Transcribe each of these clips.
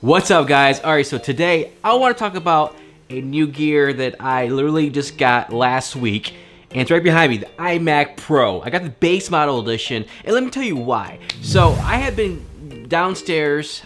What's up, guys? Alright, so today I want to talk about a new gear that I literally just got last week, and it's right behind me, the Imac Pro. I got the base model edition, and let me tell you why. So I have been downstairs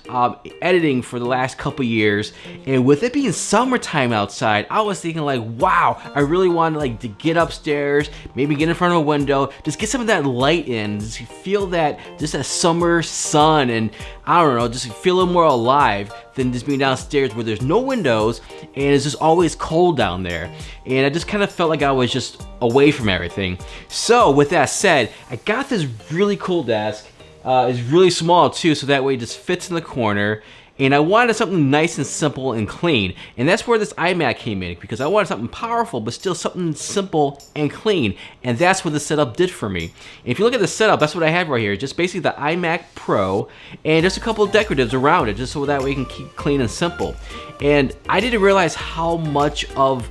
editing for the last couple years, and with it being summertime outside, I was thinking like, wow, I really want to get upstairs, maybe get in front of a window, just get some of that light in, just feel that summer sun, and I don't know, just feel a little more alive than just being downstairs where there's no windows and it's just always cold down there. And I just kind of felt like I was just away from everything. So with that said, I got this really cool desk. It's really small too, so that way it just fits in the corner. And I wanted something nice and simple and clean. And that's where this iMac came in, because I wanted something powerful, but still something simple and clean. And that's what the setup did for me. And if you look at the setup, that's what I have right here. Just basically the iMac Pro and just a couple of decoratives around it, just so that way you can keep clean and simple. And I didn't realize how much of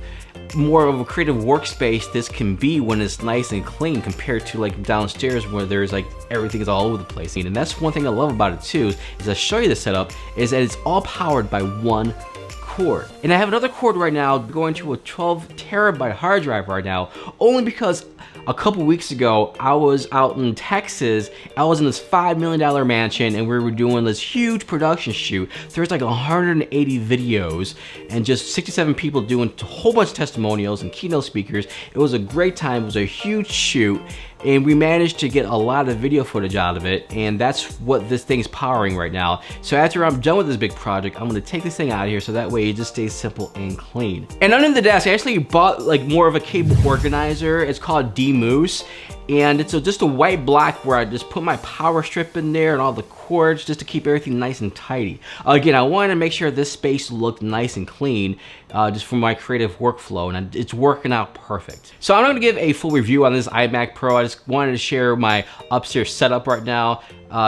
more of a creative workspace this can be when it's nice and clean, compared to like downstairs where there's like everything is all over the place. And that's one thing I love about it too, is I'll show you the setup, is that it's all powered by one cord. And I have another cord right now going to a 12 terabyte hard drive right now, only because a couple weeks ago I was out in Texas. I was in this $5 million mansion and we were doing this huge production shoot. There's like 180 videos and just 67 people doing a whole bunch of testimonials and keynote speakers. It was a great time. It was a huge shoot, and we managed to get a lot of video footage out of it, and that's what this thing's powering right now. So after I'm done with this big project, I'm gonna take this thing out of here so that way it just stays simple and clean. And under the desk, I actually bought like more of a cable organizer. It's called D-Moose, and it's just a white block where I just put my power strip in there and all the cords just to keep everything nice and tidy. Again, I wanted to make sure this space looked nice and clean just for my creative workflow, and it's working out perfect. So I'm not gonna give a full review on this iMac Pro. I just wanted to share my upstairs setup right now,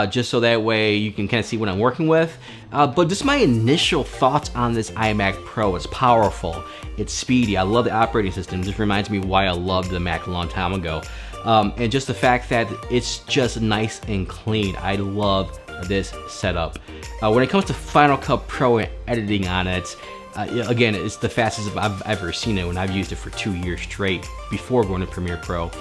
just so that way you can kind of see what I'm working with. But just my initial thoughts on this iMac Pro. It's powerful, it's speedy, I love the operating system. This reminds me why I loved the Mac a long time ago. And just the fact that it's just nice and clean. I love this setup. When it comes to Final Cut Pro and editing on it, again, it's the fastest I've ever seen it when I've used it for 2 years straight before going to Premiere Pro.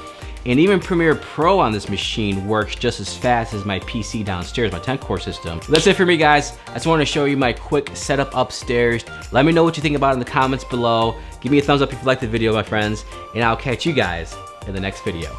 And even Premiere Pro on this machine works just as fast as my PC downstairs, my 10-core system. That's it for me, guys. I just wanted to show you my quick setup upstairs. Let me know what you think about it in the comments below. Give me a thumbs up if you liked the video, my friends, and I'll catch you guys in the next video.